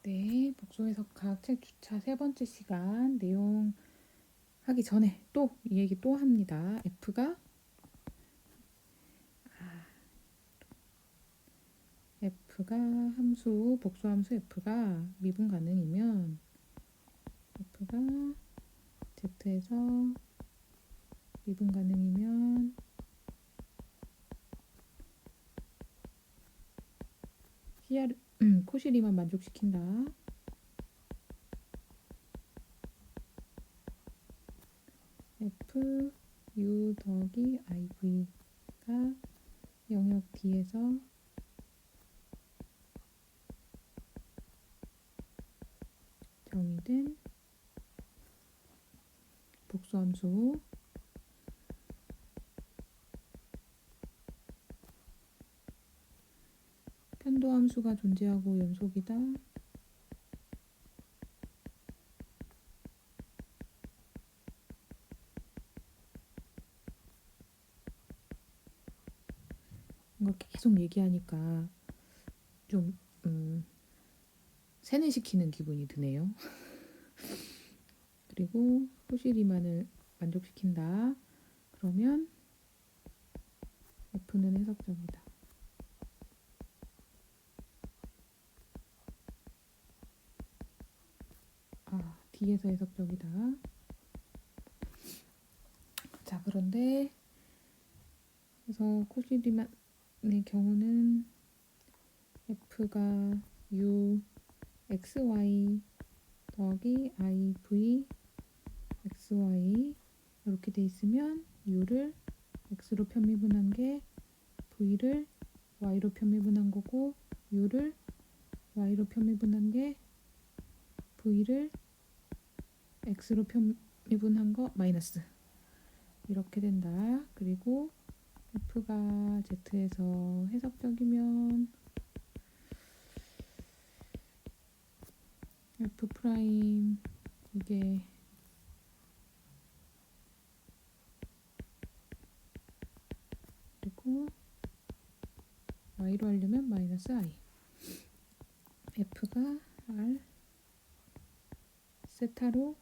네, 복수해석학 책 주차 세 번째 시간 내용 하기 전에 또 이 얘기 또 합니다. F가 함수, 복수함수 F가 미분 가능이면 F가 Z에서 미분 가능이면 코시리만 만족시킨다. F U 더하기 IV가 영역 D에서 정의된 복수함수 편도함수가 존재하고 연속이다. 뭔가 계속 얘기하니까 좀 세뇌시키는 기분이 드네요. 그리고 코시리만을 만족시킨다. 그러면 F는 해석적이다. D에서 해석적이다. 자, 그런데 그래서 코시리만의 경우는 F가 U, XY 더하기 IV, XY 이렇게 돼 있으면 U를 X로 편미분한 게 V를 Y로 편미분한 거고 U를 Y로 편미분한 게 V를 X로 편미분한 거 마이너스 이렇게 된다. 그리고 F가 Z에서 해석적이면 F 프라임 이게 그리고 Y로 하려면 마이너스 I F가 R 세타로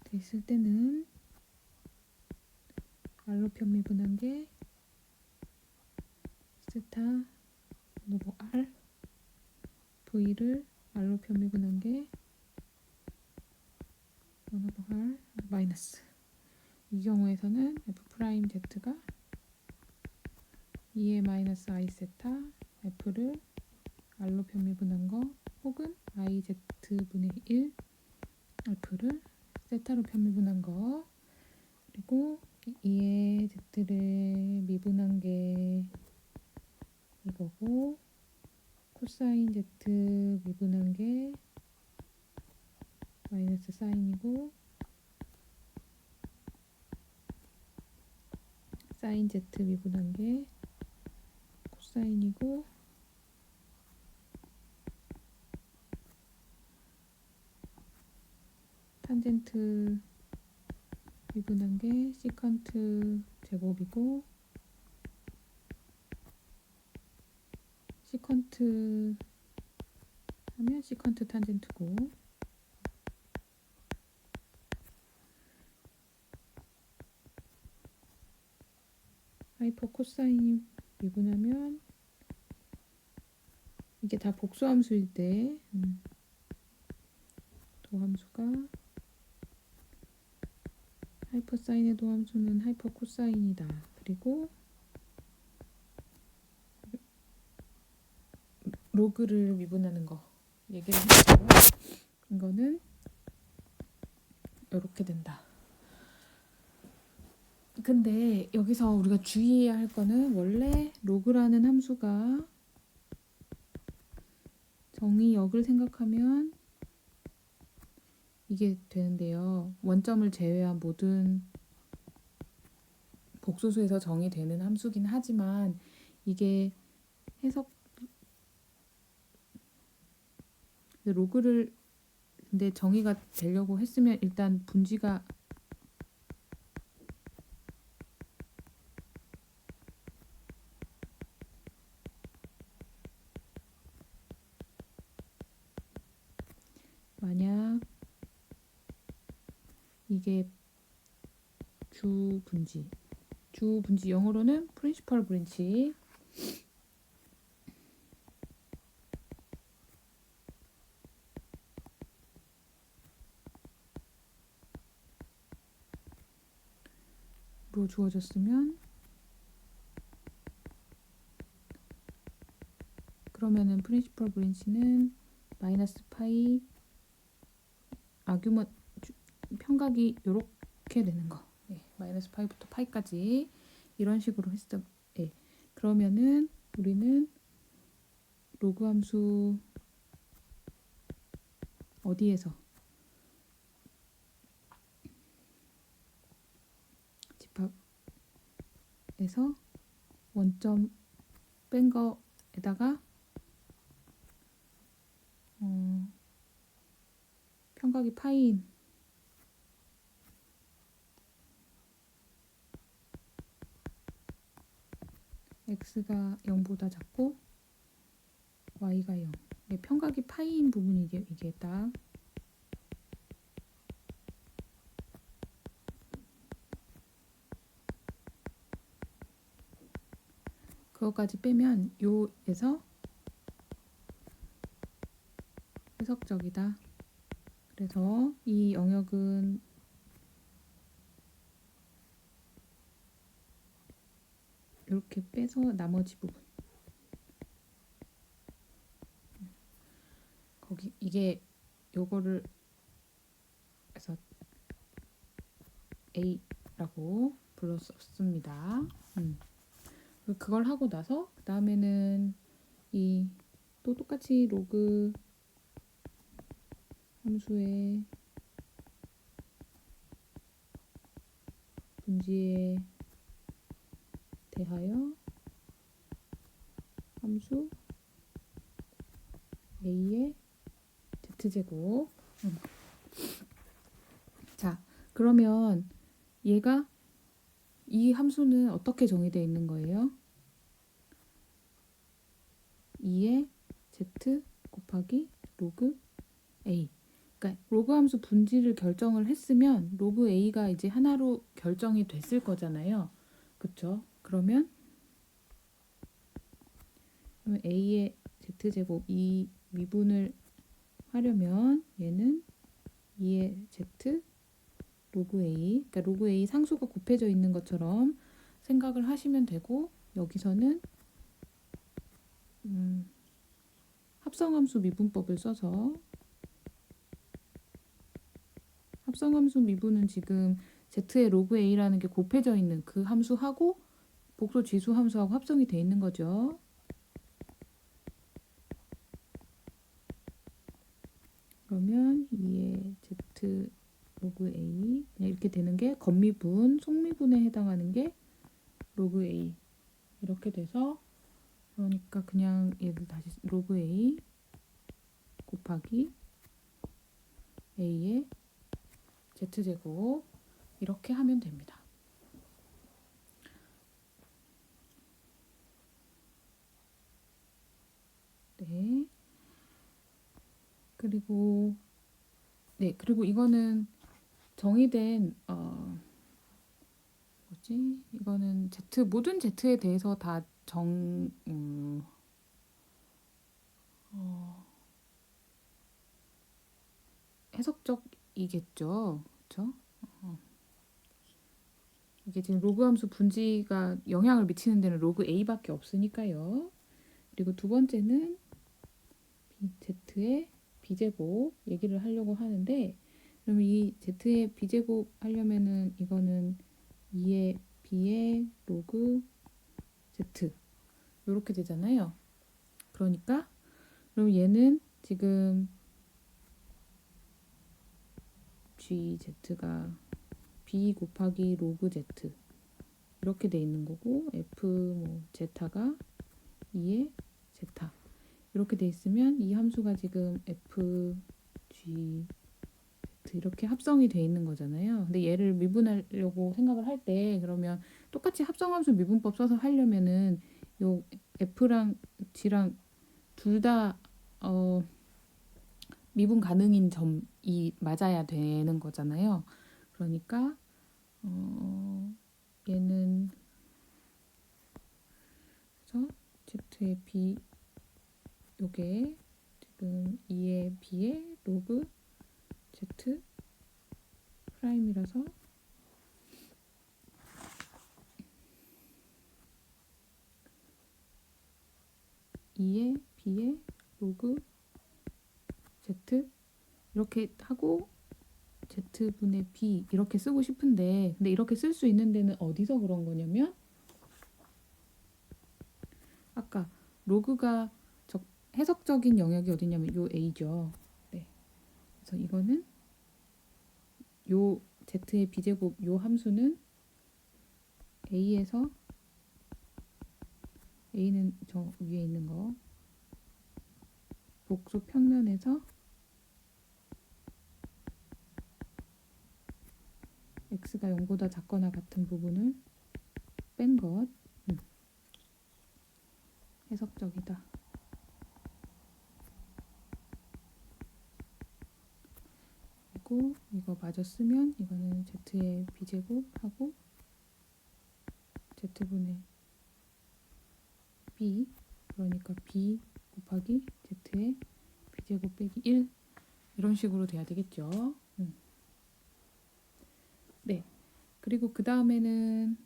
돼 있을 때는 R로 편미분한 게 세타 노버 R V를 R로 편미분한 게 노버 R 마이너스 이 경우에서는 F 프라임 Z가 2의 마이너스 I 세타 F를 R로 편미분한 거 혹은 IZ분의 1 F를 세타로 편미분한 거 그리고 2의 Z를 미분한 게 이거고 코사인 Z 미분한 게 마이너스 사인이고 사인 Z 미분한 게 코사인이고 탄젠트 미분한 게 시컨트 제곱이고 시컨트 하면 시컨트 탄젠트고 하이퍼 코사인이 미분하면 이게 다 복수함수일 때 도함수가 하이퍼 사인의 도함수는 하이퍼 코사인이다. 그리고 로그를 미분하는 거 얘기를 했고요. 이거는 이렇게 된다. 근데 여기서 우리가 주의해야 할 거는 원래 로그라는 함수가 정의역을 생각하면 이게 되는데요. 원점을 제외한 모든 복소수에서 정의되는 함수긴 하지만 이게 해석 로그를 근데 정의가 되려고 했으면 일단 분지가 만약 이게 주분지 영어로는 principal branch 로 주어졌으면 그러면은 principal branch는 마이너스 파이 아규먼 평각이 요렇게 되는 거. 네, 마이너스 파이부터 파이까지 이런 식으로 했어. 네, 그러면은 우리는 로그 함수 어디에서 집합에서 원점 뺀 거에다가 평각이 파이인 x가 0보다 작고 y가 0. 네, 평각이 파이인 부분이 이게 딱 그거까지 빼면 요에서 해석적이다. 그래서 이 영역은 이렇게 빼서 나머지 부분 거기 이게 요거를 해서 A라고 불렀었습니다. 그걸 하고 나서 그 다음에는 이 또 똑같이 로그 함수에 분지에 대하여 함수 a의 z제곱. 자, 그러면 얘가 이 함수는 어떻게 정의되어 있는 거예요? 2의 z 곱하기 로그 a. 그러니까 로그 함수 분지를 결정을 했으면 로그 a가 이제 하나로 결정이 됐을 거잖아요. 그쵸? 그러면 a의 z제곱 이 미분을 하려면 얘는 2의 z 로그 a, 그러니까 로그 a 상수가 곱해져 있는 것처럼 생각을 하시면 되고 여기서는 합성함수 미분법을 써서 합성함수 미분은 지금 z의 로그 a라는 게 곱해져 있는 그 함수하고 복소 지수 함수하고 합성이 돼 있는 거죠. 그러면 2의 z 로그 a 그냥 이렇게 되는 게 겉미분, 속미분에 해당하는 게 로그 a 이렇게 돼서 그러니까 그냥 얘를 다시 로그 a 곱하기 a의 z제곱 이렇게 하면 됩니다. 네. 그리고 이거는 정의된 이거는 모든 z에 대해서 다 해석적이겠죠. 그렇죠? 이게 지금 로그 함수 분지가 영향을 미치는 데는 로그 a밖에 없으니까요. 그리고 두 번째는 z의 b제곱 얘기를 하려고 하는데 그러면 이 z의 b제곱 하려면은 이거는 2의 b의 로그 z 이렇게 되잖아요. 그러니까 그럼 얘는 지금 gz가 b 곱하기 로그 z 이렇게 돼 있는 거고 f 뭐 z가 2의 z 이렇게 돼 있으면 이 함수가 지금 f g z 이렇게 합성이 돼 있는 거잖아요. 근데 얘를 미분하려고 생각을 할 때 그러면 똑같이 합성함수 미분법 써서 하려면은 요 f랑 g랑 둘 다 미분 가능인 점이 맞아야 되는 거잖아요. 그러니까 얘는 그래서 z의 b 요게 지금 2의 b의 로그 z 프라임이라서 2의 b의 로그 z 이렇게 하고 z분의 b 이렇게 쓰고 싶은데 근데 이렇게 쓸 수 있는 데는 어디서 그런 거냐면 아까 로그가 해석적인 영역이 어디냐면 요 a죠. 네. 그래서 이거는 요 z의 b제곱 요 함수는 a에서 a는 저 위에 있는 거 복수 평면에서 x가 0보다 작거나 같은 부분을 뺀 것. 해석적이다. 그리고 이거 마저 쓰면 이거는 z의 b제곱하고 z분의 b 그러니까 b 곱하기 z의 b제곱 빼기 1 이런 식으로 돼야 되겠죠. 네. 그리고 그 다음에는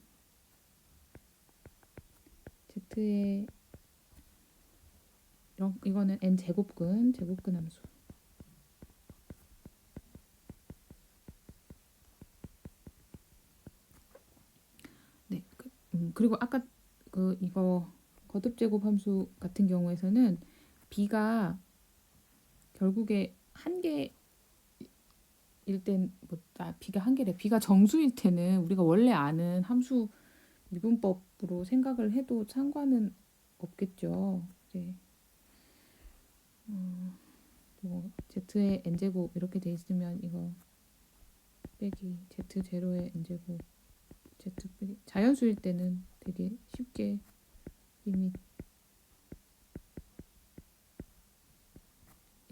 z의 이거는 n 제곱근 함수. 네. 그리고 아까 이거 거듭 제곱 함수 같은 경우에서는 b가 결국에 한 개일 땐 b가 한 개래. b가 정수일 때는 우리가 원래 아는 함수 미분법으로 생각을 해도 상관은 없겠죠. 이제 뭐 z의 n제곱 이렇게 돼 있으면 이거 빼기 z 제로의 n제곱 z 빼기 자연수일 때는 되게 쉽게 이미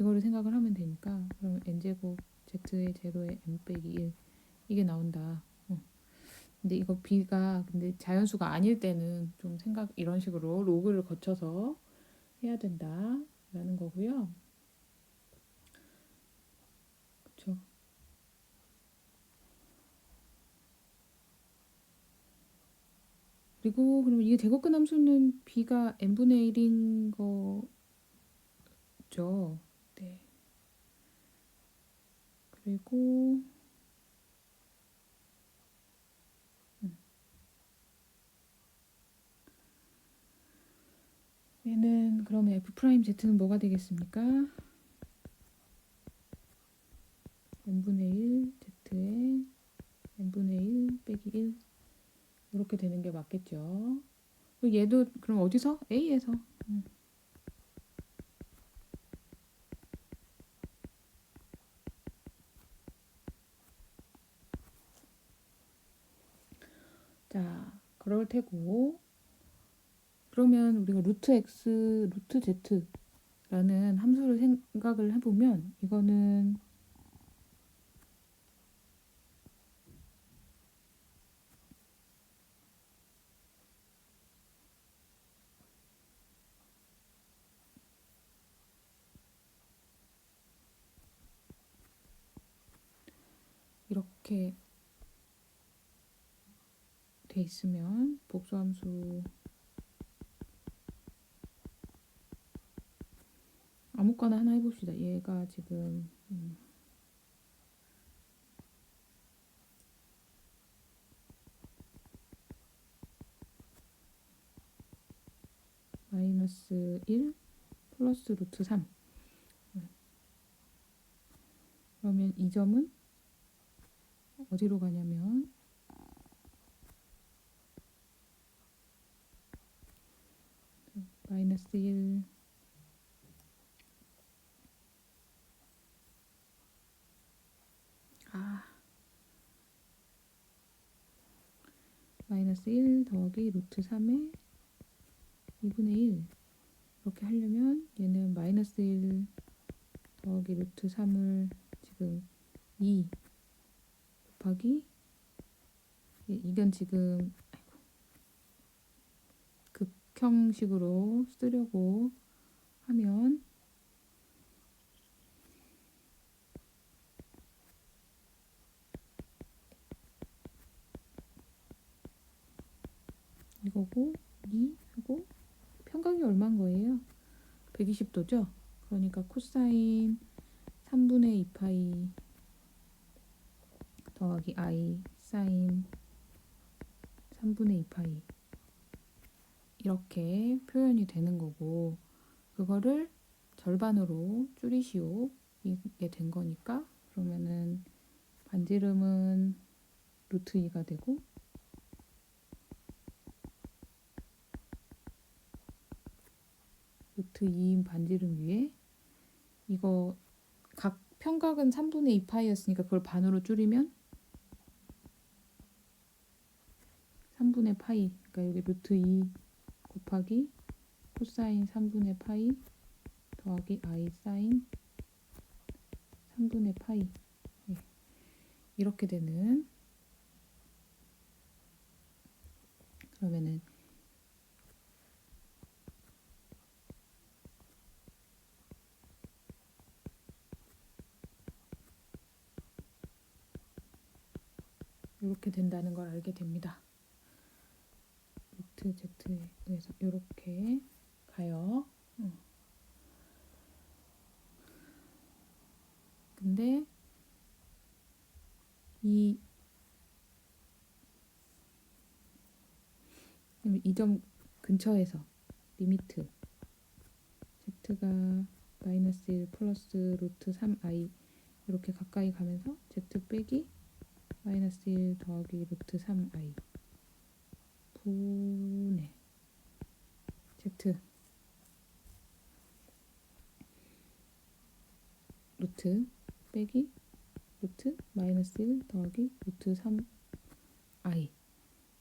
이거를 생각을 하면 되니까 그러면 n제곱 z의 제로의 n 빼기 1 이게 나온다. 근데 이거 b가 근데 자연수가 아닐 때는 좀 생각 이런 식으로 로그를 거쳐서 해야 된다라는 거고요. 그렇죠. 그리고 그러면 이게 제곱근 함수는 b가 n분의 1인 거죠. 네. 그리고 얘는 그러면 f 프라임 z는 뭐가 되겠습니까? n분의 1 z에 n분의 1 빼기 1 이렇게 되는 게 맞겠죠. 얘도 그럼 어디서? A에서. 자, 그럴 테고 그러면 우리가 루트 x, 루트 z라는 함수를 생각을 해보면 이거는 이렇게 돼 있으면 복수함수 아무거나 하나 해봅시다. 얘가 지금 마이너스 1 플러스 루트 3 그러면 이 점은 어디로 가냐면 마이너스 1 마이너스 1 더하기 루트 3의 2분의 1 이렇게 하려면 얘는 마이너스 1 더하기 루트 3을 지금 2 곱하기 이건 지금 극형식으로 쓰려고 하면 이거고 2 하고 평각이 얼마인 거예요? 120도죠? 그러니까 코사인 3분의 2파이 더하기 i 사인 3분의 2파이 이렇게 표현이 되는 거고 그거를 절반으로 줄이시오 이게 된 거니까 그러면은 반지름은 루트 2가 되고 루트 2인 반지름 위에 이거 각 평각은 3분의 2파이였으니까 그걸 반으로 줄이면 3분의 파이 그러니까 여기 루트 2 곱하기 코사인 3분의 파이 더하기 i 사인 3분의 파이 이렇게 되는 그러면은 이렇게 된다는 걸 알게 됩니다. 루트 z에 의해서 이렇게 가요. 근데 이 점 근처에서 리미트 z가 마이너스 1 플러스 루트 3i 이렇게 가까이 가면서 z 빼기 마이너스 1 더하기 루트 3i 분의 z 루트 빼기 루트 마이너스 1 더하기 루트 3i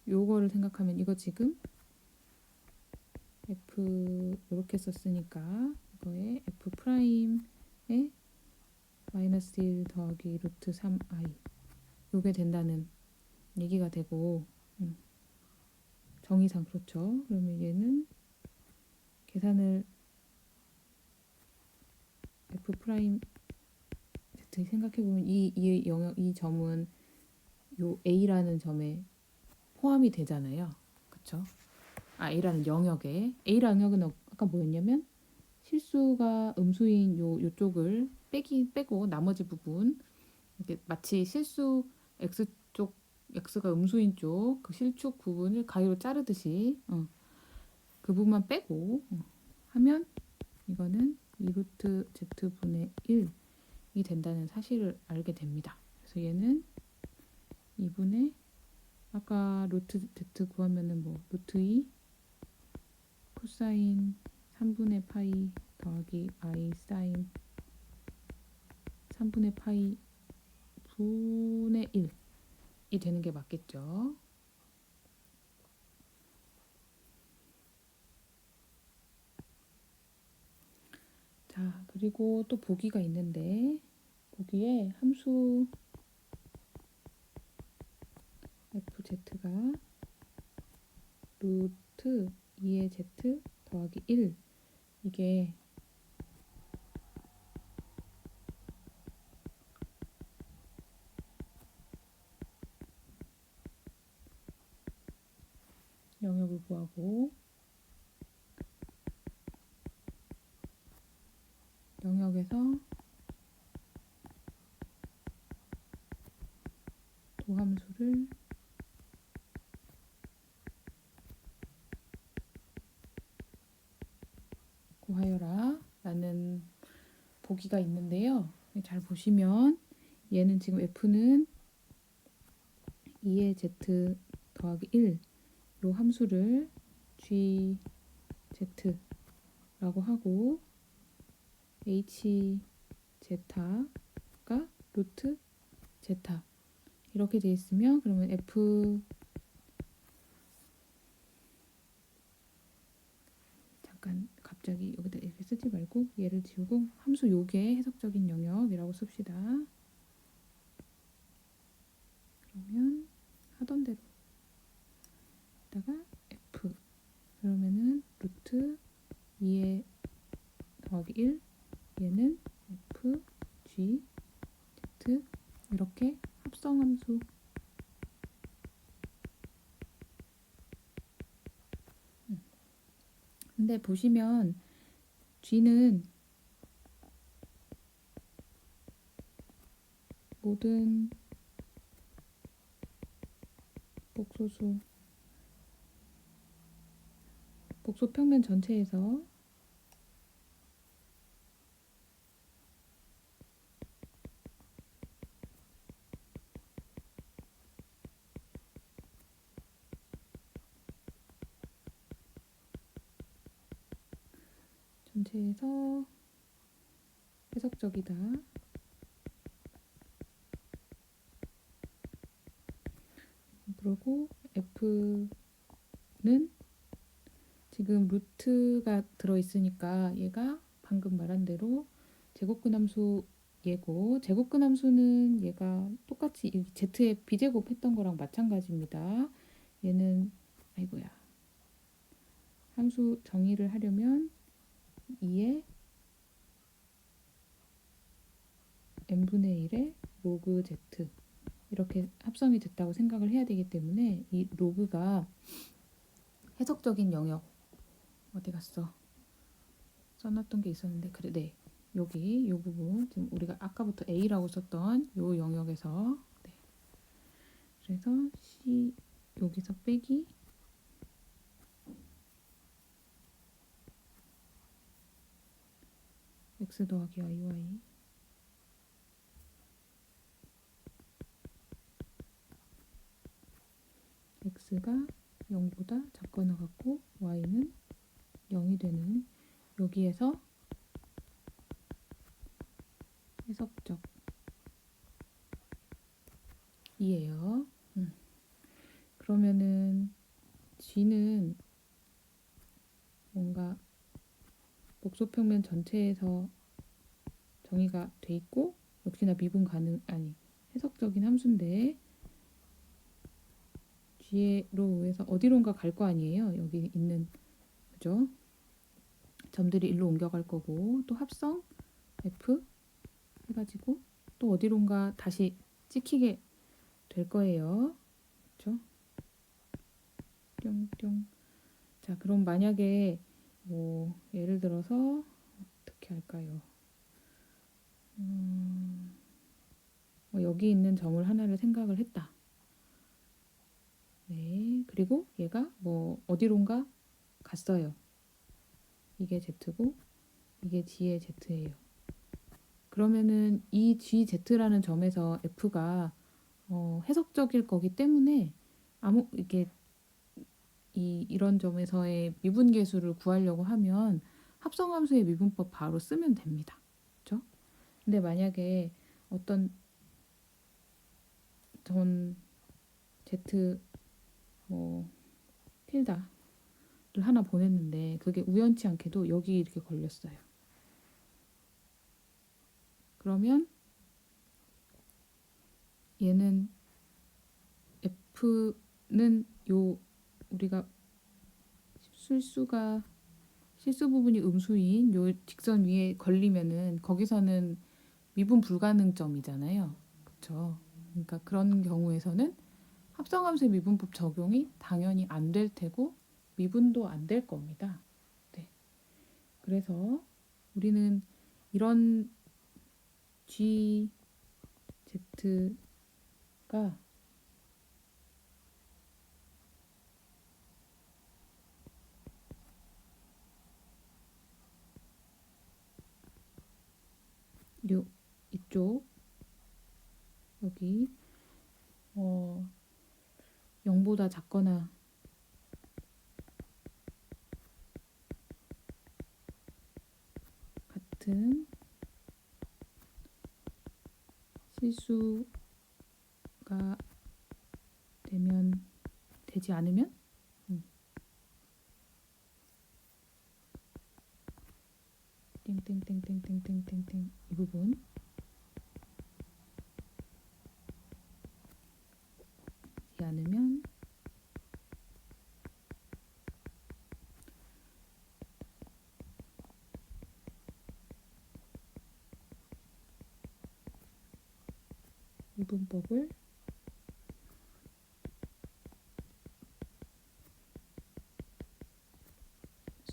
요거를 생각하면 이거 지금 f 이렇게 썼으니까 이거에 f 프라임에 마이너스 1 더하기 루트 3i 요게 된다는 얘기가 되고 정의상 그렇죠. 그러면 얘는 계산을 f 프라임 z 생각해보면 이 영역 이 점은 요 a라는 점에 포함이 되잖아요. 그쵸? a라는 영역에 a라는 영역은 아까 뭐였냐면 실수가 음수인 요쪽을 빼고 나머지 부분 이렇게 마치 실수 x쪽 x가 음수인 쪽 그 실축 부분을 가위로 자르듯이 그 부분만 빼고 하면 이거는 2루트 z분의 1이 된다는 사실을 알게 됩니다. 그래서 얘는 2분의 아까 루트 z 구하면은 뭐 루트 2 코사인 3분의 파이 더하기 i 사인 3분의 파이 분의 1이 되는 게 맞겠죠. 자, 그리고 또 보기가 있는데 보기에 함수 fz가 루트 2의 z 더하기 1 이게 영역을 구하고 영역에서 도함수를 구하여라 라는 보기가 있는데요. 잘 보시면 얘는 지금 f는 2의 z 더하기 1 요 함수를 gz라고 하고 hz가 루트 z 이렇게 돼 있으면 그러면 f 잠깐 갑자기 여기다 이렇게 쓰지 말고 얘를 지우고 함수 요게 해석적인 영역이라고 씁시다. 그러면 하던 대로 다가 f 그러면은 루트 2에 더하기 1 얘는 f g z 이렇게 합성함수 근데 보시면 g는 모든 복소 평면 전체에서 해석적이다. 그리고 f는 지금 루트가 들어있으니까 얘가 방금 말한 대로 제곱근함수 얘고 제곱근함수는 얘가 똑같이 z의 b제곱 했던 거랑 마찬가지입니다. 얘는 아이고야 함수 정의를 하려면 2에 n분의 1의 로그 z 이렇게 합성이 됐다고 생각을 해야 되기 때문에 이 로그가 해석적인 영역 어디 갔어? 써놨던 게 있었는데 그래 네 여기 요 부분 지금 우리가 아까부터 A라고 썼던 요 영역에서 네. 그래서 C 여기서 빼기 x 더하기 iy x가 0보다 작거나 같고 y는 0이 되는 여기에서 해석적 이에요. 그러면은 g는 뭔가 복소평면 전체에서 정의가 돼 있고 역시나 미분 가능 아니 해석적인 함수인데 g로 의해서 어디론가 갈 거 아니에요. 여기 있는 그죠? 점들이 일로 옮겨갈 거고 또 합성 f 해가지고 또 어디론가 다시 찍히게 될 거예요. 그렇죠? 뿅뿅. 자, 그럼 만약에 뭐 예를 들어서 어떻게 할까요? 뭐 여기 있는 점을 하나를 생각을 했다. 네, 그리고 얘가 뭐 어디론가 갔어요. 이게 z고 이게 g의 z예요. 그러면은 이 GZ라는 점에서 F가 해석적일 거기 때문에 이게 이런 점에서의 미분계수를 구하려고 하면 합성함수의 미분법 바로 쓰면 됩니다. 그렇죠? 근데 만약에 어떤 전 Z 뭐 tilda를 하나 보냈는데 그게 우연치 않게도 여기 이렇게 걸렸어요. 그러면 얘는 F는 요 우리가 실수 부분이 음수인 요 직선 위에 걸리면은 거기서는 미분 불가능점이잖아요. 그렇죠? 그러니까 그런 경우에서는 합성함수의 미분법 적용이 당연히 안 될 테고 미분도 안 될 겁니다. 네. 그래서 우리는 이런 G, Z가 이쪽 여기 0보다 작거나 같은 실수가 되지 않으면 땡땡땡땡땡땡땡땡 이 부분 이 않으면 이분법을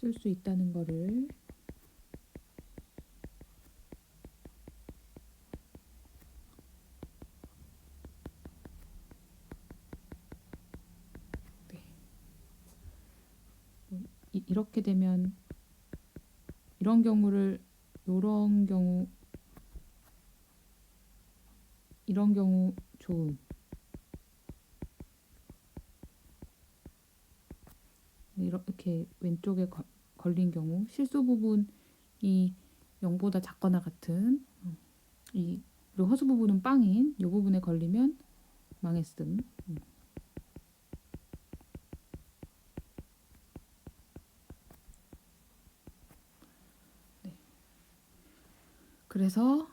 쓸 수 있다는 거를 네. 이렇게 되면 이런 경우를 이런 경우 좋음 이렇게 왼쪽에 걸린 경우 실수 부분이 0보다 작거나 같은 그리고 허수 부분은 빵인 이 부분에 걸리면 망했음. 네. 그래서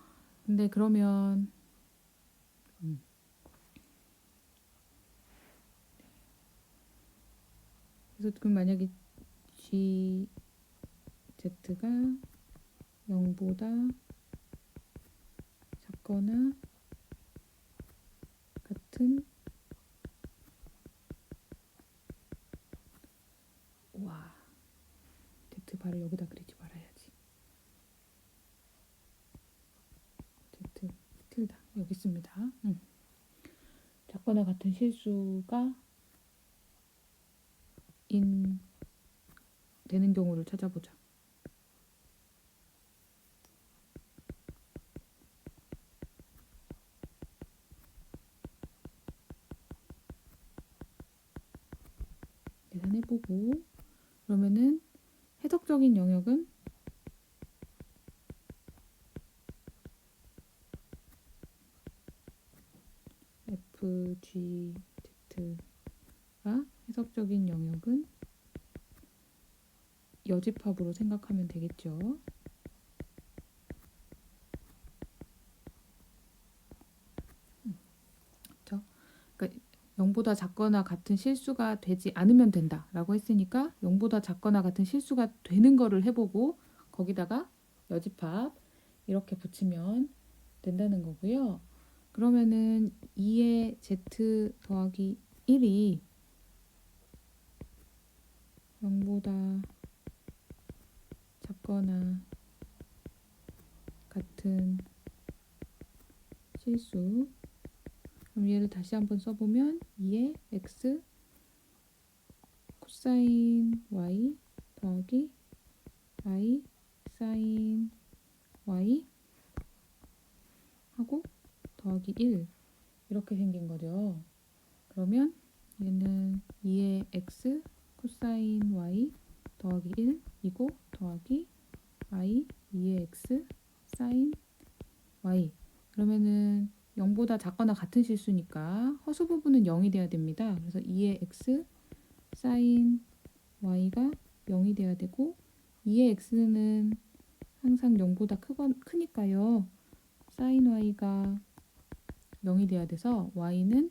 근데 그러면 그래서 그럼 만약에 GZ가 0보다 작거나 같은 와 Z 발을 여기다 그리지 말아야지. Z tilda 여기 있습니다. 작거나 같은 실수가 되는 경우를 찾아보자. 계산해보고 그러면은 해석적인 영역은 FGZ가 해석적인 영역은 여집합으로 생각하면 되겠죠. 그렇죠? 그러니까 0보다 작거나 같은 실수가 되지 않으면 된다라고 했으니까 0보다 작거나 같은 실수가 되는 거를 해보고 거기다가 여집합 이렇게 붙이면 된다는 거고요. 그러면은 2의 Z 더하기 1이 0보다 작거나 같은 실수 그럼 얘를 다시 한번 써보면 2의 x 코사인 y 더하기 i 사인 y 하고 더하기 1 이렇게 생긴 거죠. 그러면 얘는 2의 x 코사인 y 더하기 1이고 더하기 i 2의 x 사인 y 그러면은 0보다 작거나 같은 실수니까 허수 부분은 0이 돼야 됩니다. 그래서 2의 x 사인 y가 0이 돼야 되고 2의 x는 항상 0보다 크니까요. 사인 y가 0이 돼야 돼서 y는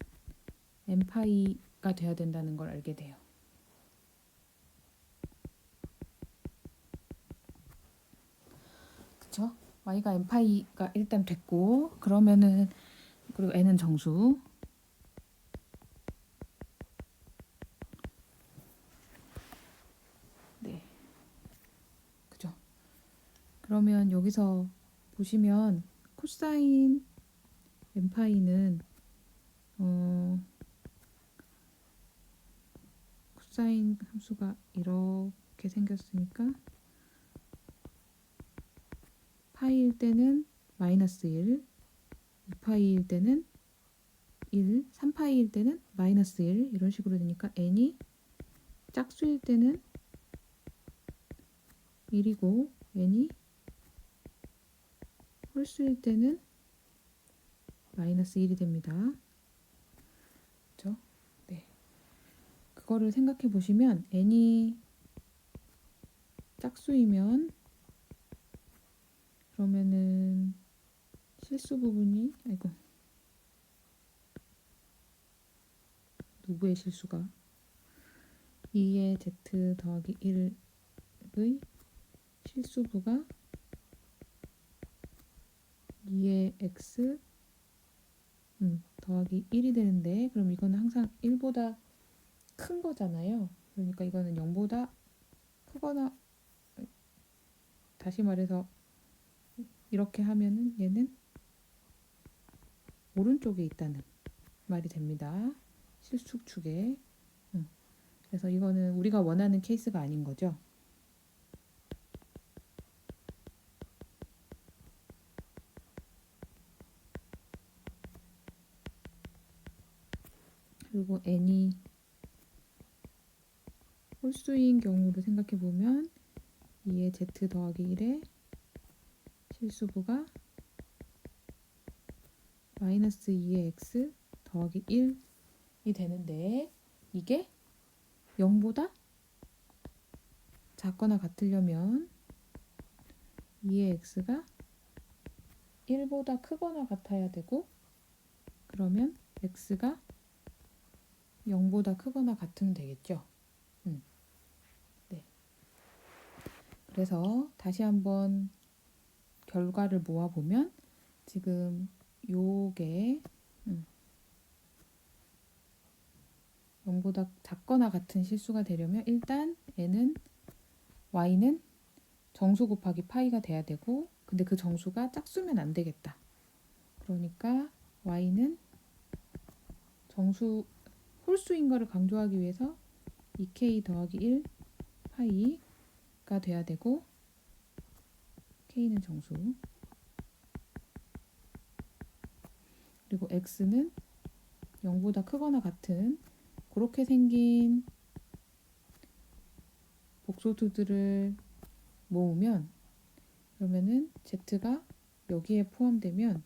n파이가 돼야 된다는 걸 알게 돼요. 그쵸? y가 n파이가 일단 됐고 그러면은 그리고 n은 정수 네 그죠? 그러면 여기서 보시면 코사인 n파이는 코사인 함수가 이렇게 생겼으니까 파이일 때는 마이너스 1 2파이일 때는 1 3파이일 때는 마이너스 1 이런 식으로 되니까 n이 짝수일 때는 1이고 n이 홀수일 때는 마이너스 1이 됩니다. 그렇죠? 네. 그거를 생각해 보시면 n이 짝수이면 그러면은 실수 부분이 아이고 누구의 실수가 2의 z 더하기 1의 실수부가 2의 x 더하기 1이 되는데 그럼 이거는 항상 1보다 큰 거잖아요. 그러니까 이거는 0보다 크거나 다시 말해서 이렇게 하면은 얘는 오른쪽에 있다는 말이 됩니다. 실수축에. 그래서 이거는 우리가 원하는 케이스가 아닌 거죠. 그리고 n이 홀수인 경우를 생각해 보면 2의 z 더하기 1의 실수부가 마이너스 2의 x 더하기 1이 되는데 이게 0보다 작거나 같으려면 2의 x가 1보다 크거나 같아야 되고 그러면 x가 0보다 크거나 같으면 되겠죠. 네. 그래서 다시 한번 결과를 모아보면 지금 요게 0보다 작거나 같은 실수가 되려면 일단 y는 정수 곱하기 파이가 돼야 되고 근데 그 정수가 짝수면 안 되겠다. 그러니까 y는 정수 홀수인 거를 강조하기 위해서 2k 더하기 1 파이가 돼야 되고 k는 정수 그리고 x는 0보다 크거나 같은 그렇게 생긴 복소수들을 모으면 그러면은 z가 여기에 포함되면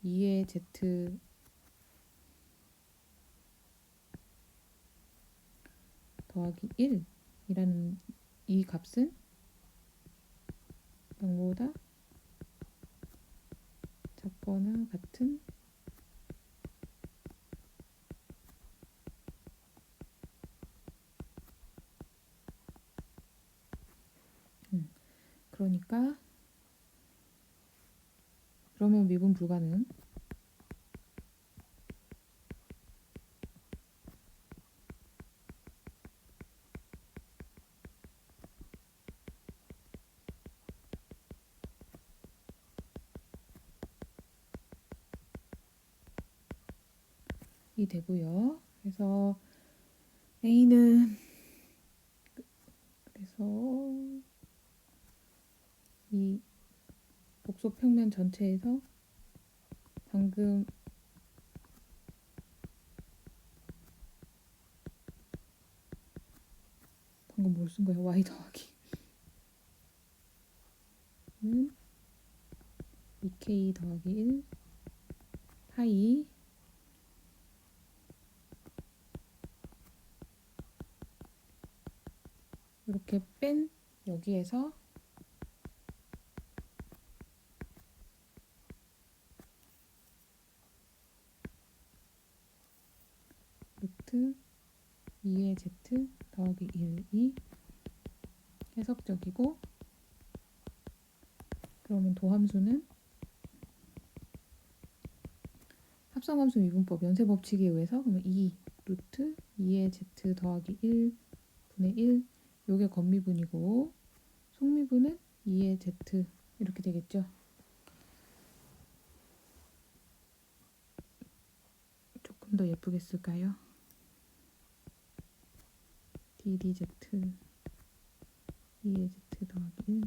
2의 z 더하기 1이라는 이 값은 0보다 작거나 같은 그러니까 그러면 미분 불가능 이 되고요. 그래서 A는 그래서 이 복소 평면 전체에서 방금 뭘 쓴 거예요? y 더하기 는 2k 더하기 1 파이 이렇게 뺀 여기에서 루트 2의 z 더하기 1이 해석적이고 그러면 도함수는 합성함수 미분법 연쇄법칙에 의해서 그러면 2 루트 2의 z 더하기 1 분의 1 요게 건미분이고 속미분은 2의 z 이렇게 되겠죠. 조금 더 예쁘게 쓸까요? ddz 2의 z 더하기 1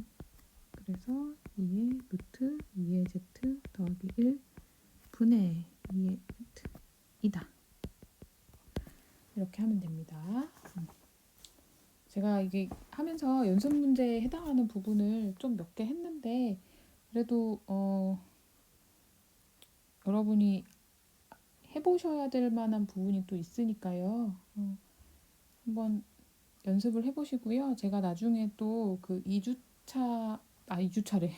그래서 2의 루트 2의 z 더하기 1 분의 2의 z 이다. 이렇게 하면 됩니다. 제가 이게 하면서 연습 문제에 해당하는 부분을 좀 몇 개 했는데 그래도 여러분이 해보셔야 될 만한 부분이 또 있으니까요. 한번 연습을 해보시고요. 제가 나중에 또 그 2주차 2주 차례.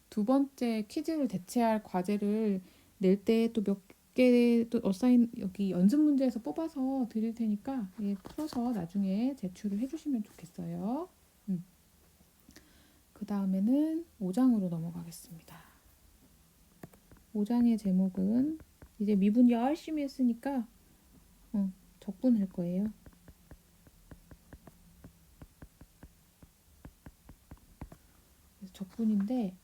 두 번째 퀴즈를 대체할 과제를 낼 때 또 몇 개 또 어사인 여기 연습 문제에서 뽑아서 드릴 테니까 예, 풀어서 나중에 제출을 해주시면 좋겠어요. 그 다음에는 5장으로 넘어가겠습니다. 5장의 제목은 이제 미분 열심히 했으니까 적분할 거예요. 그래서 적분인데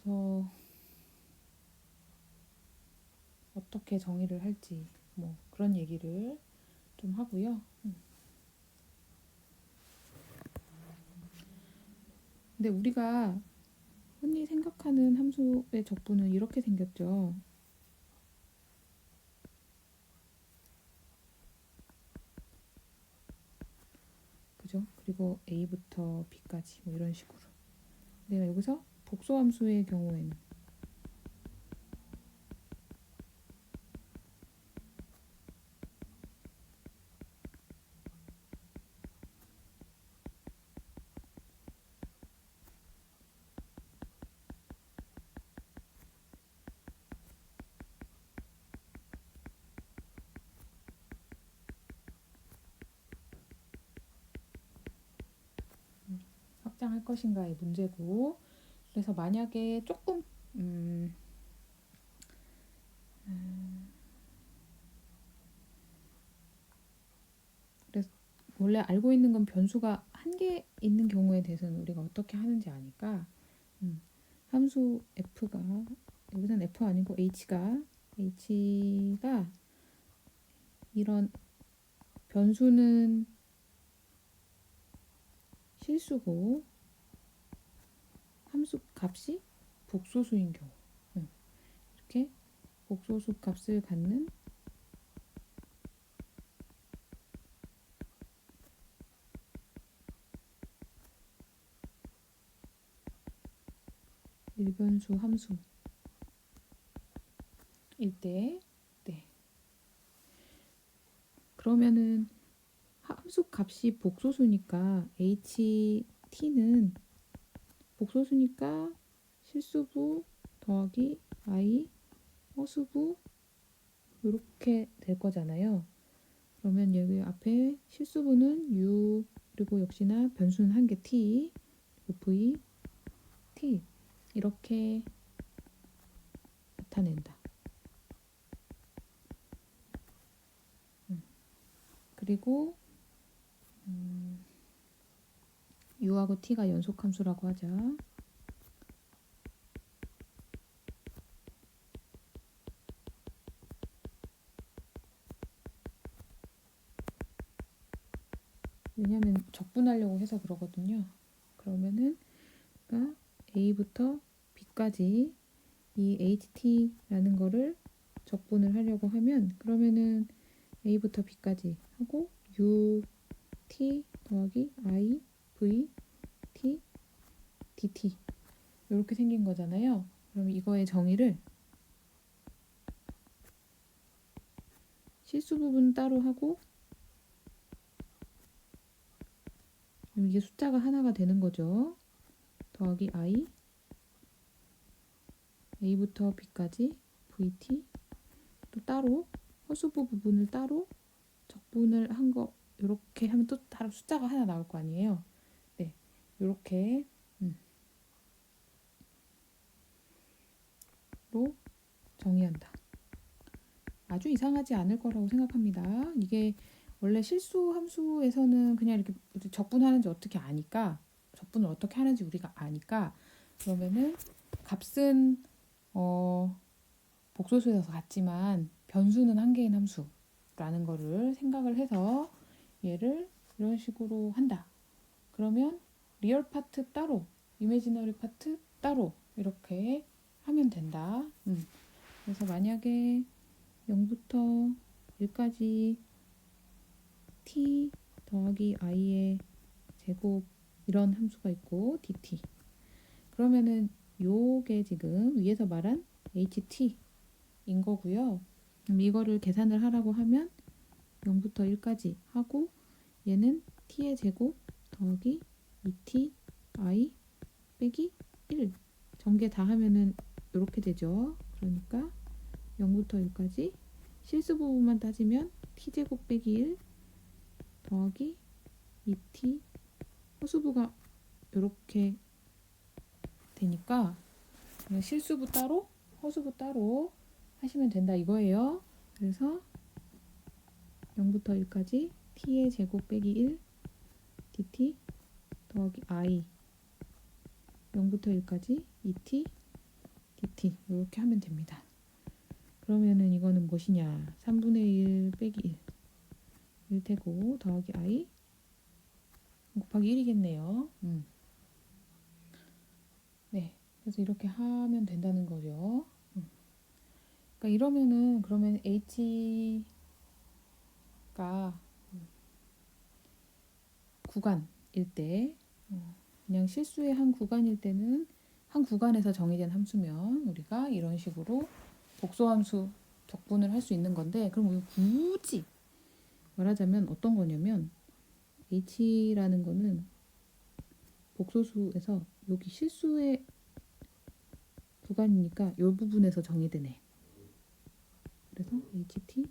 그래서 어떻게 정의를 할지 뭐 그런 얘기를 좀 하고요. 근데 우리가 흔히 생각하는 함수의 적분은 이렇게 생겼죠. 그죠? 그리고 a부터 b까지 뭐 이런 식으로. 내가 여기서 복소함수의 경우에는 확장할 것인가의 문제고, 그래서 만약에 조금 그래서 원래 알고 있는 건 변수가 한 개 있는 경우에 대해서는 우리가 어떻게 하는지 아니까 함수 f가 여기서는 f 아니고 h가 이런 변수는 실수고 함수 값이 복소수인 경우 이렇게 복소수 값을 갖는 일변수 함수일 때, 네. 그러면은 함수 값이 복소수니까 ht는 복소수니까 실수부 더하기 i 허수부 이렇게 될 거잖아요. 그러면 여기 앞에 실수부는 u 그리고 역시나 변수는 한 개 t 그리고 v t 이렇게 나타낸다. 그리고 u하고 t가 연속함수라고 하자. 왜냐면 적분하려고 해서 그러거든요. 그러면은 그러니까 a부터 b까지 이 ht라는 거를 적분을 하려고 하면 그러면은 a부터 b까지 하고 u t 더하기 i v t dt 이렇게 생긴 거잖아요. 그럼 이거의 정의를 실수 부분 따로 하고 이게 숫자가 하나가 되는 거죠. 더하기 i a부터 b까지 vt 또 따로 허수부 부분을 따로 적분을 한 거 이렇게 하면 또 따로 숫자가 하나 나올 거 아니에요. 네, 이렇게 로 정의한다. 아주 이상하지 않을 거라고 생각합니다. 이게 원래 실수 함수에서는 그냥 이렇게 적분하는지 어떻게 아니까 적분을 어떻게 하는지 우리가 아니까 그러면은 값은 복소수에서 같지만 변수는 한 개인 함수라는 거를 생각을 해서 얘를 이런 식으로 한다. 그러면 리얼 파트 따로, 이미지너리 파트 따로 이렇게 하면 된다. 그래서 만약에 0부터 1까지 t 더하기 i의 제곱 이런 함수가 있고 dt 그러면은 요게 지금 위에서 말한 ht인 거고요. 그럼 이거를 계산을 하라고 하면 0부터 1까지 하고 얘는 t의 제곱 더하기 2t i 빼기 1 전개 다 하면은 이렇게 되죠. 그러니까 0부터 1까지 실수 부분만 따지면 t제곱 빼기 1 더하기 2t 허수부가 이렇게 되니까 그냥 실수부 따로 허수부 따로 하시면 된다 이거예요. 그래서 0부터 1까지 t의 제곱 빼기 1 dt 더하기 i 0부터 1까지 2t dt 이렇게 하면 됩니다. 그러면은 이거는 무엇이냐 3분의 1 빼기 1 1되고 더하기 i 곱하기 1이겠네요. 네, 그래서 이렇게 하면 된다는 거죠. 그러니까 이러면은 그러면 h가 구간일 때 그냥 실수의 한 구간일 때는 한 구간에서 정의된 함수면 우리가 이런 식으로 복소함수 적분을 할 수 있는 건데 그럼 굳이 말하자면 어떤 거냐면 h라는 거는 복소수에서 여기 실수의 구간이니까 이 부분에서 정의되네. 그래서 ht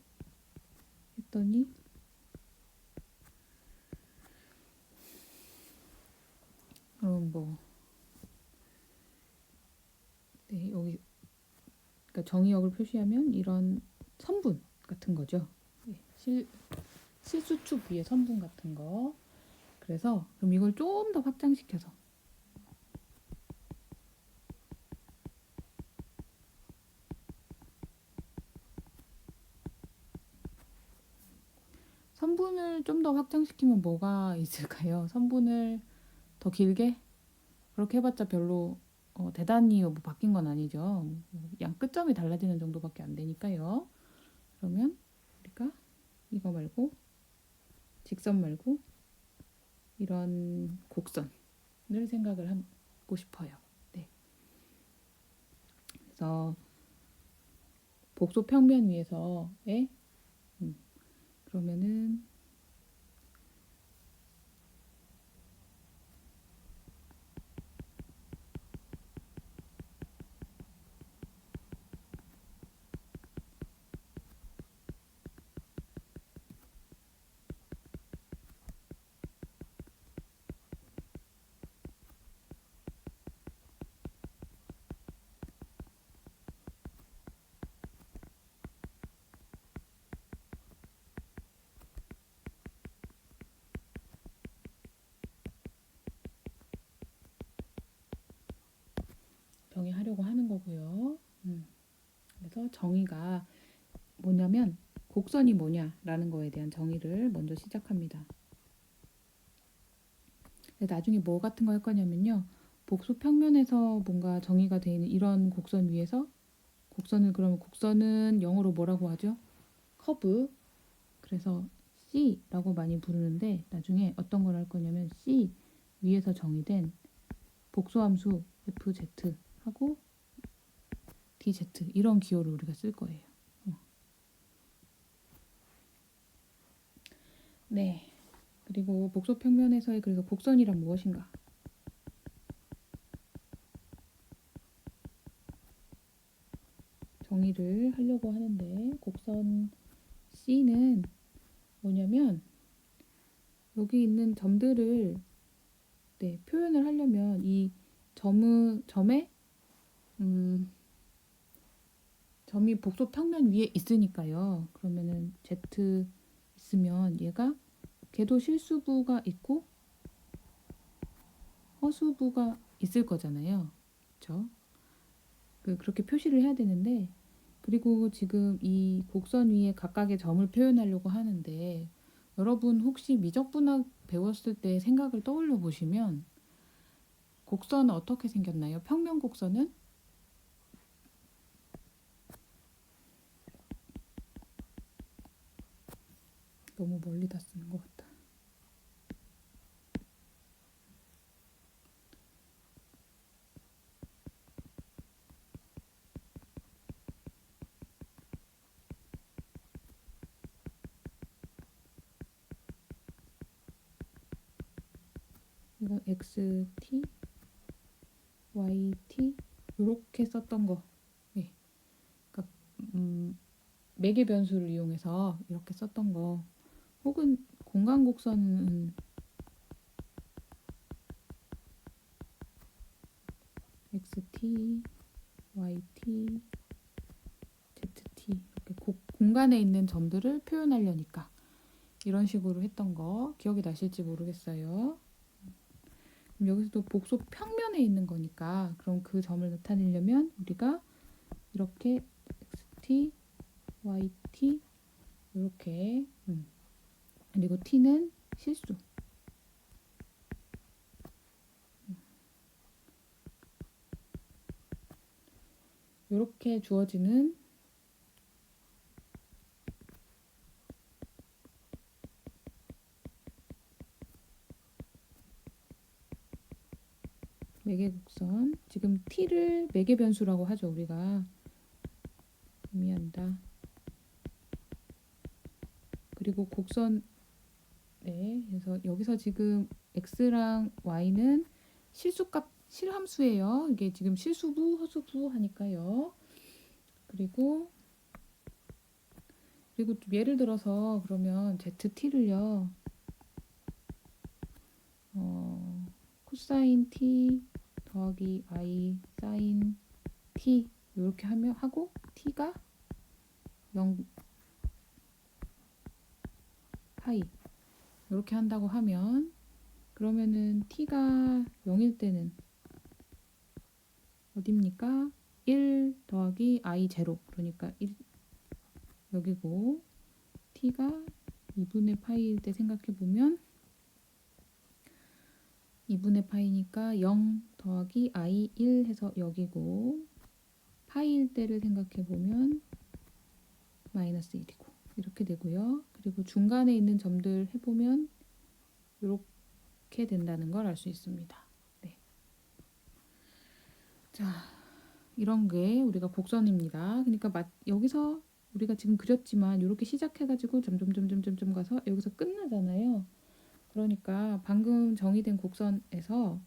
했더니 그럼 네, 여기 그러니까 정의역을 표시하면 이런 선분 같은 거죠. 네, 실수축 위에 선분 같은 거. 그래서 그럼 이걸 좀 더 확장시켜서 선분을 좀 더 확장시키면 뭐가 있을까요? 선분을 더 길게 그렇게 해봤자 별로 대단히 뭐 바뀐 건 아니죠. 양 끝점이 달라지는 정도밖에 안 되니까요. 그러면 우리가 이거 말고 직선 말고 이런 곡선을 생각을 하고 싶어요. 네. 그래서 복소 평면 위에서의 그러면은 정의하려고 하는 거고요. 그래서 정의가 뭐냐면 곡선이 뭐냐라는 거에 대한 정의를 먼저 시작합니다. 나중에 뭐 같은 거 할 거냐면요. 복소 평면에서 뭔가 정의가 되어 있는 이런 곡선 위에서 그러면 곡선은 영어로 뭐라고 하죠? 커브. 그래서 C라고 많이 부르는데 나중에 어떤 걸 할 거냐면 C 위에서 정의된 복소함수 FZ하고 DZ 이런 기호를 우리가 쓸 거예요. 네. 그리고 복소 평면에서의 그래서 곡선이란 무엇인가? 정의를 하려고 하는데 곡선 C는 뭐냐면 여기 있는 점들을 표현을 하려면 이 점에 점이 복소 평면 위에 있으니까요. 그러면은 Z 있으면 걔도 실수부가 있고 허수부가 있을 거잖아요. 그렇죠? 그렇게 표시를 해야 되는데 그리고 지금 이 곡선 위에 각각의 점을 표현하려고 하는데 여러분 혹시 미적분학 배웠을 때 생각을 떠올려 보시면 곡선은 어떻게 생겼나요? 평면 곡선은 너무 멀리다 쓰는 것 같다. 이건 XT yt 이렇게 썼던 거. 네. 그러니까 매개 변수를 이용해서 이렇게 썼던 거. 혹은 공간 곡선은 xt, yt, zt 이렇게 공간에 있는 점들을 표현하려니까 이런 식으로 했던 거 기억이 나실지 모르겠어요. 그럼 여기서도 복소 평면에 있는 거니까 그럼 그 점을 나타내려면 우리가 이렇게 xt, yt 이렇게 그리고 t는 실수 이렇게 주어지는 매개곡선 지금 t를 매개변수라고 하죠. 우리가 의미한다. 그리고 곡선 네, 그래서 여기서 지금 x랑 y는 실수값 실함수예요. 이게 지금 실수부, 허수부 하니까요. 그리고 좀 예를 들어서 그러면 zt를요. 코사인 t 더하기 i 사인 t 이렇게 하고 t가 0 파이 이렇게 한다고 하면 그러면은 t가 0일 때는 어딥니까? 1 더하기 i 제로 그러니까 1 여기고 t가 2분의 파이일 때 생각해보면 2분의 파이니까 0 더하기 i 1 해서 여기고 파이일 때를 생각해보면 마이너스 1이고 이렇게 되고요. 그리고 중간에 있는 점들 해보면 이렇게 된다는 걸 알 수 있습니다. 네. 자, 이런 게 우리가 곡선입니다. 그러니까 여기서 우리가 지금 그렸지만 이렇게 시작해가지고 점점 가서 여기서 끝나잖아요. 그러니까 방금 정의된 곡선에서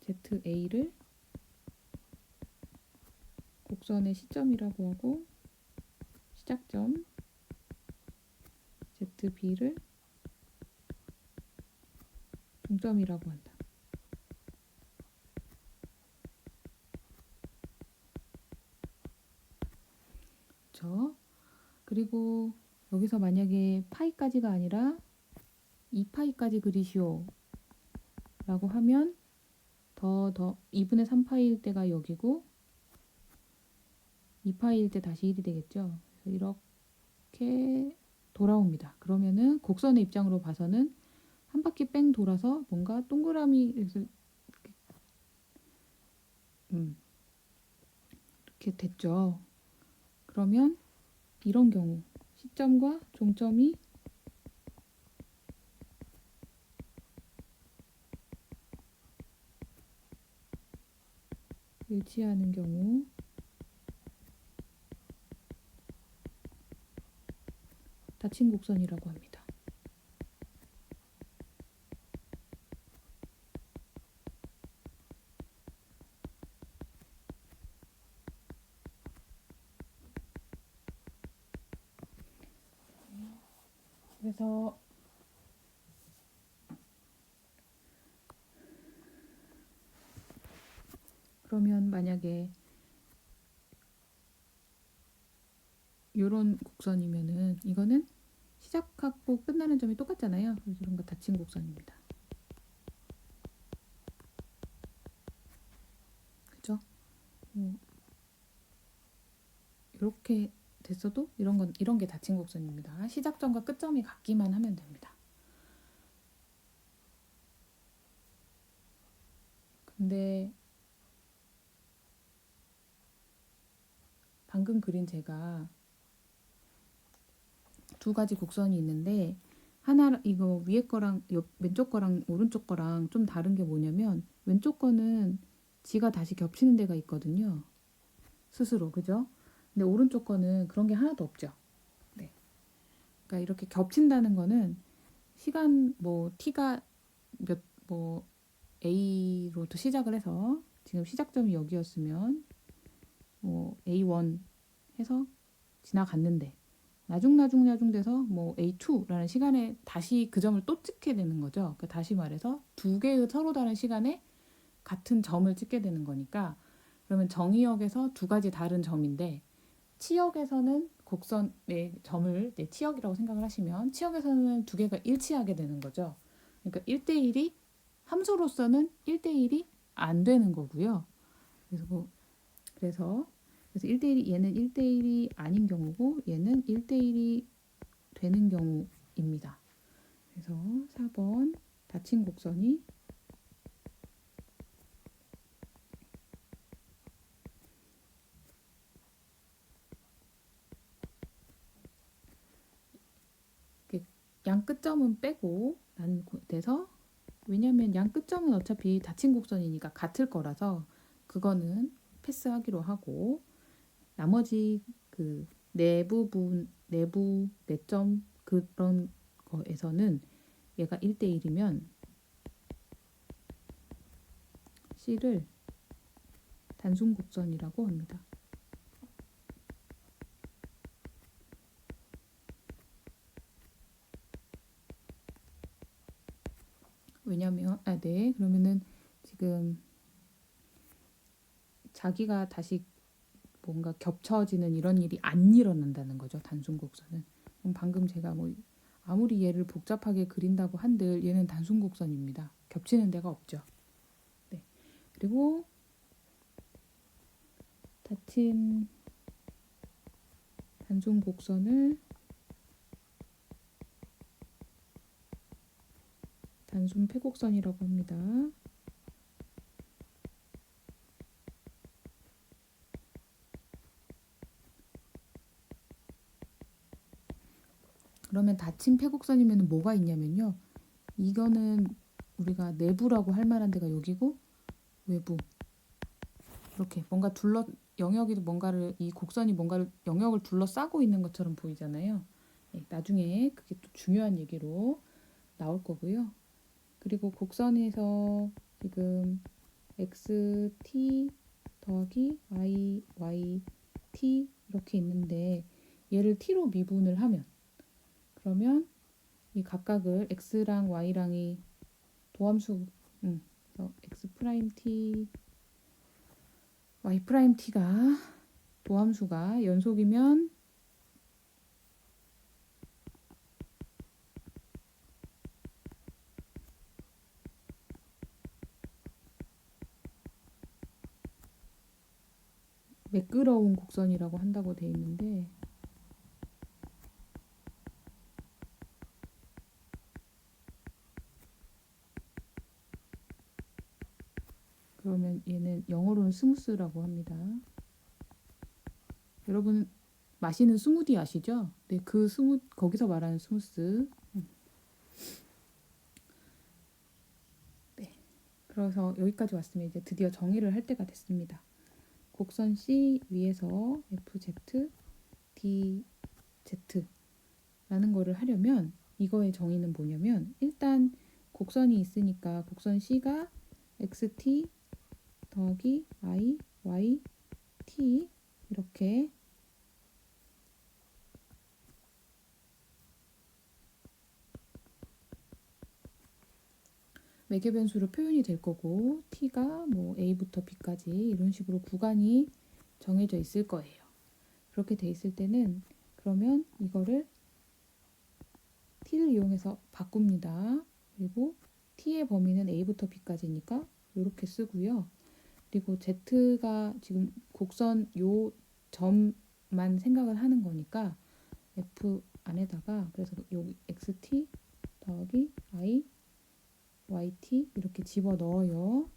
ZA를 곡선의 시점이라고 하고 시작점 ZB를 종점이라고 한다. 그렇죠? 그리고 여기서 만약에 파이까지가 아니라 2파이까지 그리시오 라고 하면 더 2분의 3파이일 때가 여기고 2파이일 때 다시 1이 되겠죠. 그래서 이렇게 돌아옵니다. 그러면은 곡선의 입장으로 봐서는 한 바퀴 뺑 돌아서 뭔가 동그라미 이렇게 됐죠. 그러면 이런 경우 시점과 종점이 일치하는 경우 닫힌 곡선이라고 합니다. 그래서 그러면 만약에 이런 곡선이면은 이거는 시작하고 끝나는 점이 똑같잖아요. 그래서 이런 거 닫힌 곡선입니다. 그죠? 이렇게 됐어도 이런 게 닫힌 곡선입니다. 시작점과 끝점이 같기만 하면 됩니다. 근데 방금 그린 제가 두 가지 곡선이 있는데 하나 이거 위에 거랑 왼쪽 거랑 오른쪽 거랑 좀 다른 게 뭐냐면 왼쪽 거는 지가 다시 겹치는 데가 있거든요. 스스로 그죠? 근데 오른쪽 거는 그런 게 하나도 없죠. 네. 그러니까 이렇게 겹친다는 거는 시간 t가 A로부터 시작을 해서 지금 시작점이 여기였으면 뭐 A1 해서 지나갔는데 나중 돼서 뭐 A2라는 시간에 다시 그 점을 또 찍게 되는 거죠. 그러니까 다시 말해서 두 개의 서로 다른 시간에 같은 점을 찍게 되는 거니까 그러면 정의역에서 두 가지 다른 점인데 치역에서는 곡선의 점을 치역이라고 생각을 하시면 치역에서는 두 개가 일치하게 되는 거죠. 그러니까 1대1이 함수로서는 1대1이 안 되는 거고요. 그래서 1대1이 얘는 1대1이 아닌 경우고 얘는 1대1이 되는 경우입니다. 그래서 4번 닫힌 곡선이 양 끝점은 빼고 돼서 왜냐면 양 끝점은 어차피 닫힌 곡선이니까 같을 거라서 그거는 패스하기로 하고 나머지 그 내부 내점 그런 거에서는 얘가 1대1이면 C를 단순 곡선이라고 합니다. 왜냐면 그러면은 지금 자기가 다시 뭔가 겹쳐지는 이런 일이 안 일어난다는 거죠. 단순 곡선은. 그럼 방금 제가 뭐 아무리 얘를 복잡하게 그린다고 한들 얘는 단순 곡선입니다. 겹치는 데가 없죠. 네. 그리고 닫힌 단순 곡선을 단순 패곡선이라고 합니다. 그러면 닫힌 패곡선이면 뭐가 있냐면요. 이거는 우리가 내부라고 할 만한 데가 여기고 외부. 이렇게 뭔가 영역이 뭔가를 이 곡선이 뭔가를 영역을 둘러싸고 있는 것처럼 보이잖아요. 네, 나중에 그게 또 중요한 얘기로 나올 거고요. 그리고 곡선에서 지금 xt 더하기 yt 이렇게 있는데 얘를 t로 미분을 하면 그러면 이 각각을 x랑 y랑이 도함수 x 프라임 t y 프라임 t가 도함수가 연속이면 매끄러운 곡선이라고 한다고 돼 있는데 그러면 얘는 영어로는 스무스라고 합니다. 여러분 마시는 스무디 아시죠? 네, 거기서 말하는 스무스. 네. 그래서 여기까지 왔으면 이제 드디어 정의를 할 때가 됐습니다. 곡선 C 위에서 FZ, DZ라는 거를 하려면 이거의 정의는 뭐냐면 일단 곡선이 있으니까 곡선 C가 XT 더하기 I, Y, T 이렇게 매개 변수로 표현이 될 거고 t가 뭐 a부터 b까지 이런 식으로 구간이 정해져 있을 거예요. 그렇게 돼 있을 때는 그러면 이거를 t를 이용해서 바꿉니다. 그리고 t의 범위는 a부터 b까지니까 이렇게 쓰고요. 그리고 z가 지금 곡선 요 점만 생각을 하는 거니까 f 안에다가 그래서 여기 xt 더하기 i yt 이렇게 집어 넣어요.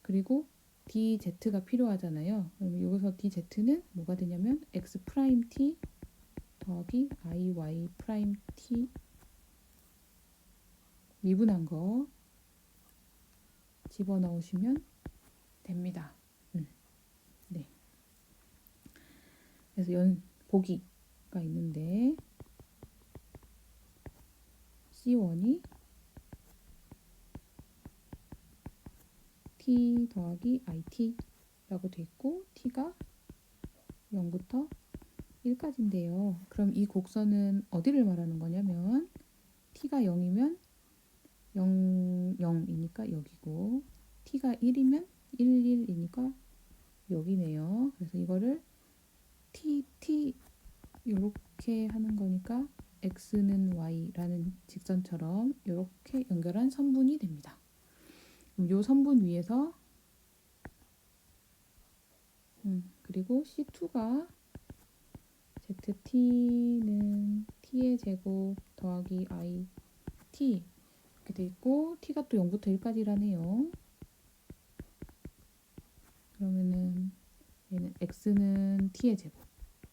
그리고 dz가 필요하잖아요. 그럼 여기서 dz는 뭐가 되냐면 x 프라임 t 더하기 iy 프라임 t 미분한 거 집어 넣으시면 됩니다. 네. 그래서 보기가 있는데 C1이 t 더하기 it라고 돼 있고 t가 0부터 1까지인데요. 그럼 이 곡선은 어디를 말하는 거냐면 t가 0이면 0, 0이니까 여기고 t가 1이면 1, 1이니까 여기네요. 그래서 이거를 t 이렇게 하는 거니까 x는 y라는 직선처럼 이렇게 연결한 선분이 됩니다. 그럼 이 선분 위에서 그리고 C2가 ZT는 t의 제곱 더하기 IT 이렇게 돼 있고 t가 또 0부터 1까지라네요. 그러면은 얘는 x는 t의 제곱,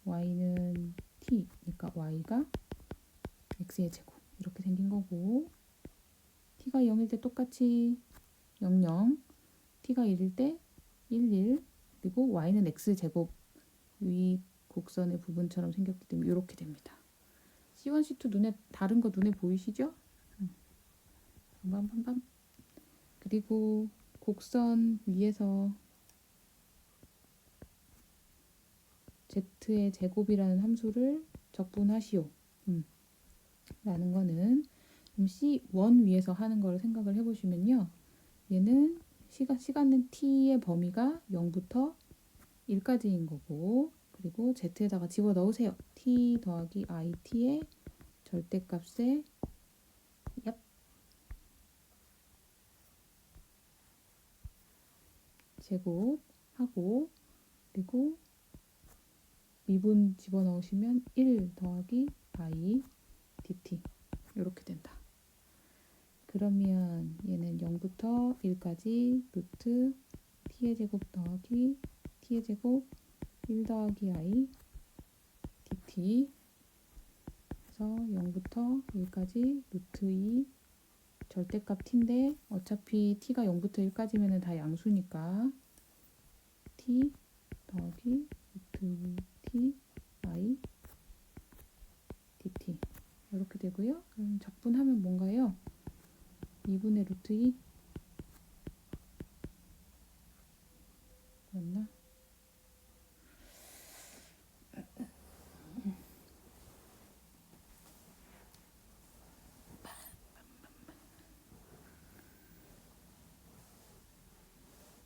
y는 t니까 y가 x의 제곱 이렇게 생긴 거고 t가 0일 때 똑같이 0, 0, t가 1일 때 1, 1 그리고 y는 x제곱 위 곡선의 부분처럼 생겼기 때문에 이렇게 됩니다. C1, C2 눈에 다른 거 눈에 보이시죠? 빰빰빰. 그리고 곡선 위에서 z의 제곱이라는 함수를 적분하시오. 라는 거는 C1 위에서 하는 걸 생각을 해보시면요. 얘는 시간은 t의 범위가 0부터 1까지인 거고 그리고 z에다가 집어넣으세요. t 더하기 it의 절대값에 제곱하고 그리고 미분 집어넣으시면 1 더하기 i dt 이렇게 된다. 그러면 얘는 0부터 1까지 루트 t의 제곱 더하기 t의 제곱 1 더하기 i dt 그래서 0부터 1까지 루트 2 절대값 t인데 어차피 t가 0부터 1까지면 다 양수니까 t 더하기 루트 t i dt 이렇게 되고요. 그럼 적분하면 뭔가요? 2분의 루트 2 맞나?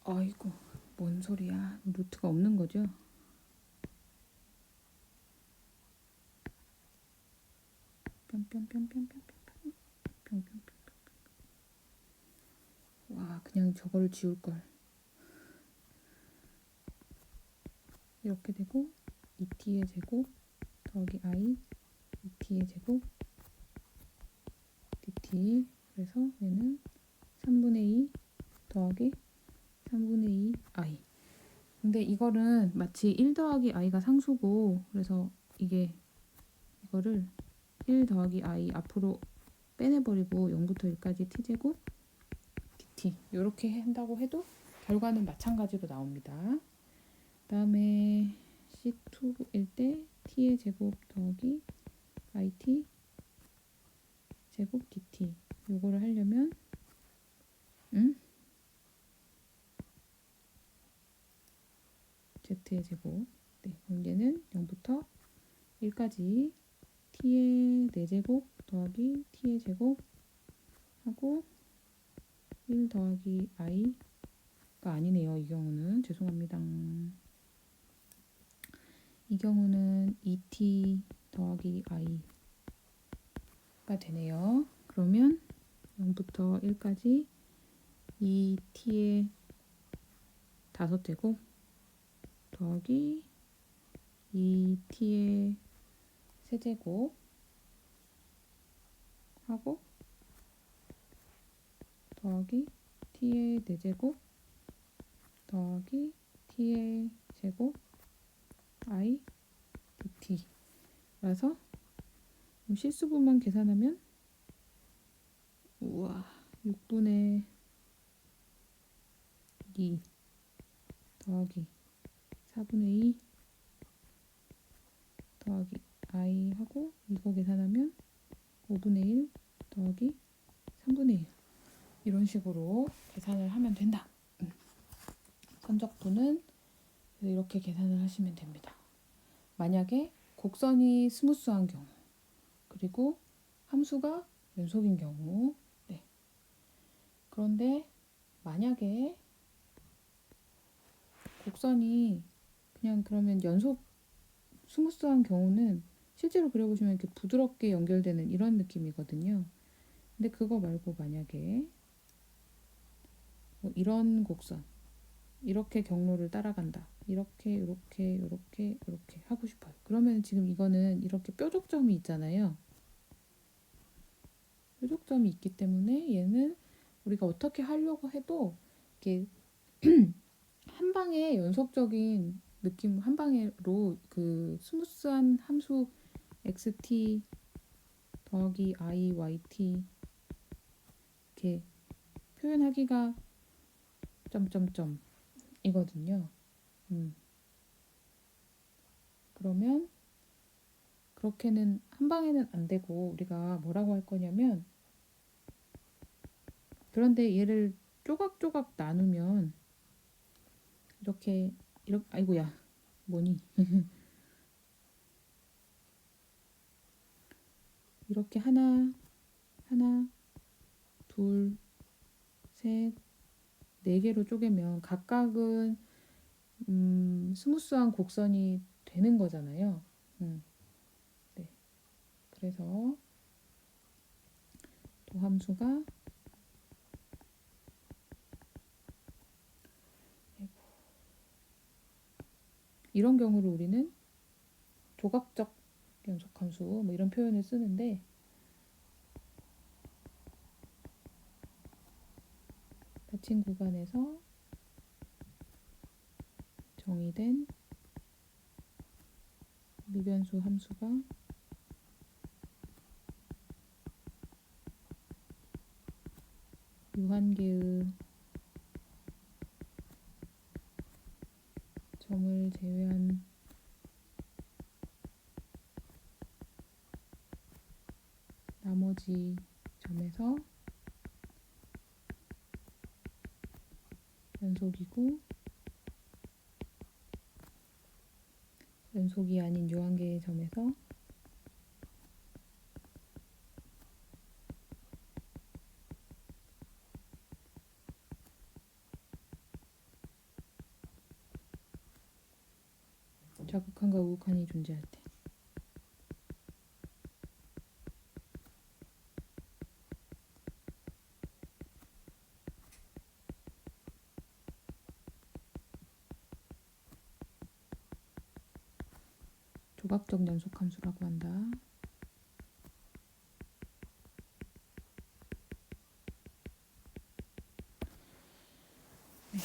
아이고 뭔 소리야. 루트가 없는 거죠? 와 그냥 저거를 지울걸. 이렇게 되고 2t의 제곱 더하기 i 2t의 제곱 dt 그래서 얘는 3분의 2 더하기 3분의 2 i 근데 이거는 마치 1 더하기 i가 상수고 그래서 이거를 1 더하기 i 앞으로 빼내버리고 0부터 1까지 t제곱 dt 이렇게 한다고 해도 결과는 마찬가지로 나옵니다. 그 다음에 C2일 때 t의 제곱 더하기 it 제곱 dt 요거를 하려면 z의 제곱 그럼 얘는 0부터 1까지 t의 4제곱 더하기 t의 제곱 하고 1 더하기 i가 아니네요. 이 경우는 죄송합니다. 이 경우는 2t 더하기 i가 되네요. 그러면 0부터 1까지 2t의 5제곱 더하기 2t의 세제곱 하고 더하기 t의 4제곱 더하기 t의 제곱 i dt 라서 실수분만 계산하면 우와 6분의 2 더하기 4분의 2 더하기 i 하고 이거 계산하면 5분의 1 더하기 3분의 1 이런 식으로 계산을 하면 된다. 이렇게 계산을 하시면 됩니다. 만약에 곡선이 스무스한 경우, 그리고 함수가 연속인 경우, 네. 그런데 만약에 곡선이 그냥 그러면 연속 스무스한 경우는 실제로 그려보시면 이렇게 부드럽게 연결되는 이런 느낌이거든요. 근데 그거 말고 만약에 뭐 이런 곡선, 이렇게 경로를 따라간다. 이렇게 하고 싶어요. 그러면 지금 이거는 이렇게 뾰족점이 있잖아요. 뾰족점이 있기 때문에 얘는 우리가 어떻게 하려고 해도 이렇게 한 방에 연속적인 느낌, 한 방에로 그 스무스한 함수 xt 더하기 i yt 이렇게 표현하기가 점점점 이거든요. 그러면 그렇게는 한 방에는 안 되고 우리가 뭐라고 할 거냐면, 그런데 얘를 조각조각 나누면 이렇게 아이고야 뭐니 이렇게 하나 둘 셋 네 개로 쪼개면 각각은 스무스한 곡선이 되는 거잖아요. 네. 그래서 도함수가 이런 경우를 우리는 조각적 연속함수 뭐 이런 표현을 쓰는데, 닫힌 구간에서 정의된 미변수 함수가 유한계의 점을 제외한 나머지 점에서 연속이고, 연속이 아닌 유한계의 점에서 자극한과 우극한이 존재할 때. 조각적 연속함수라고 한다. 네.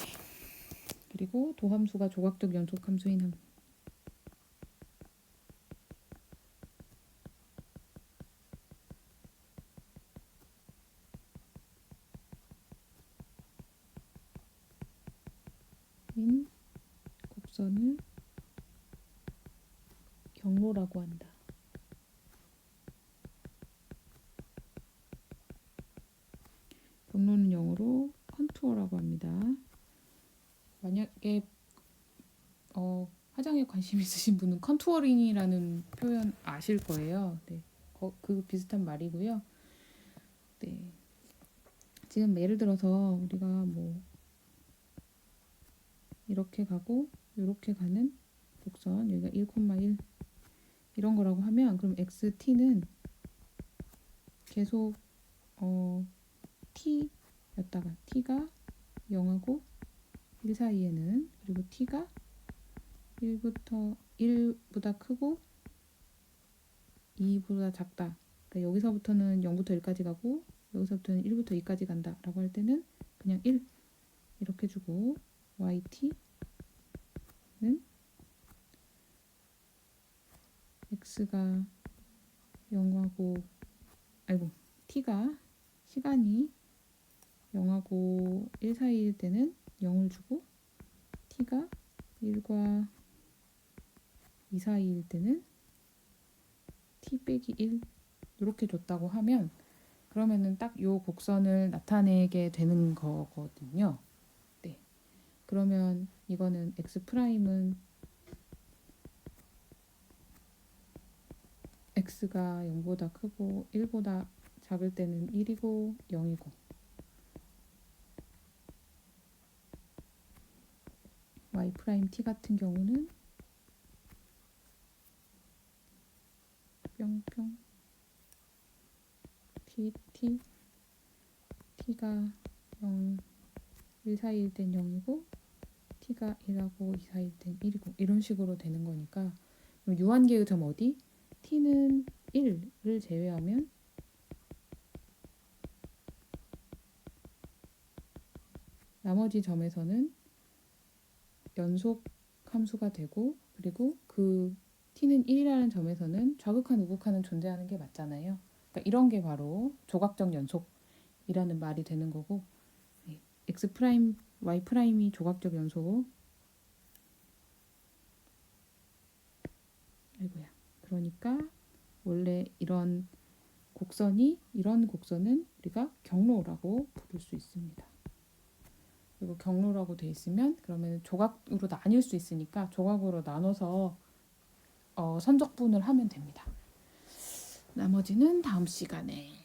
그리고 도함수가 조각적 연속함수인 곡선을 경로라고 한다. 경로는 영어로 컨투어라고 합니다. 만약에 화장에 관심 있으신 분은 컨투어링이라는 표현 아실 거예요. 네, 그 비슷한 말이고요. 네, 지금 예를 들어서 우리가 뭐 이렇게 가고 이렇게 가는 곡선, 여기가 1,1 이런 거라고 하면, 그럼 xt는 계속 t였다가 t가 0하고 1 사이에는, 그리고 t가 1보다 크고 2보다 작다. 그러니까 여기서부터는 0부터 1까지 가고 여기서부터는 1부터 2까지 간다 라고 할 때는 그냥 1 이렇게 주고, yt는 x가 0하고 t가 시간이 0하고 1 사이일 때는 0을 주고, t가 1과 2 사이일 때는 t 빼기 1 이렇게 줬다고 하면, 그러면은 딱 요 곡선을 나타내게 되는 거거든요. 네. 그러면 이거는 x 프라임은 x가 0보다 크고 1보다 작을 때는 1이고 0이고 y'(t) 같은 경우는 뿅뿅 t가 0, 1 사이일 땐 0이고 t가 1하고 2 사이일 땐 1이고 이런 식으로 되는 거니까 그럼 유한계의 점 어디? t는 1을 제외하면 나머지 점에서는 연속 함수가 되고 그리고 그 t는 1이라는 점에서는 좌극한 우극한은 존재하는 게 맞잖아요. 그러니까 이런 게 바로 조각적 연속이라는 말이 되는 거고 x 프라임, y 프라임이 조각적 연속. 아이고야. 그러니까 원래 이런 곡선은 우리가 경로라고 부를 수 있습니다. 그리고 경로라고 돼 있으면 그러면 조각으로 나뉠 수 있으니까 조각으로 나눠서 선적분을 하면 됩니다. 나머지는 다음 시간에.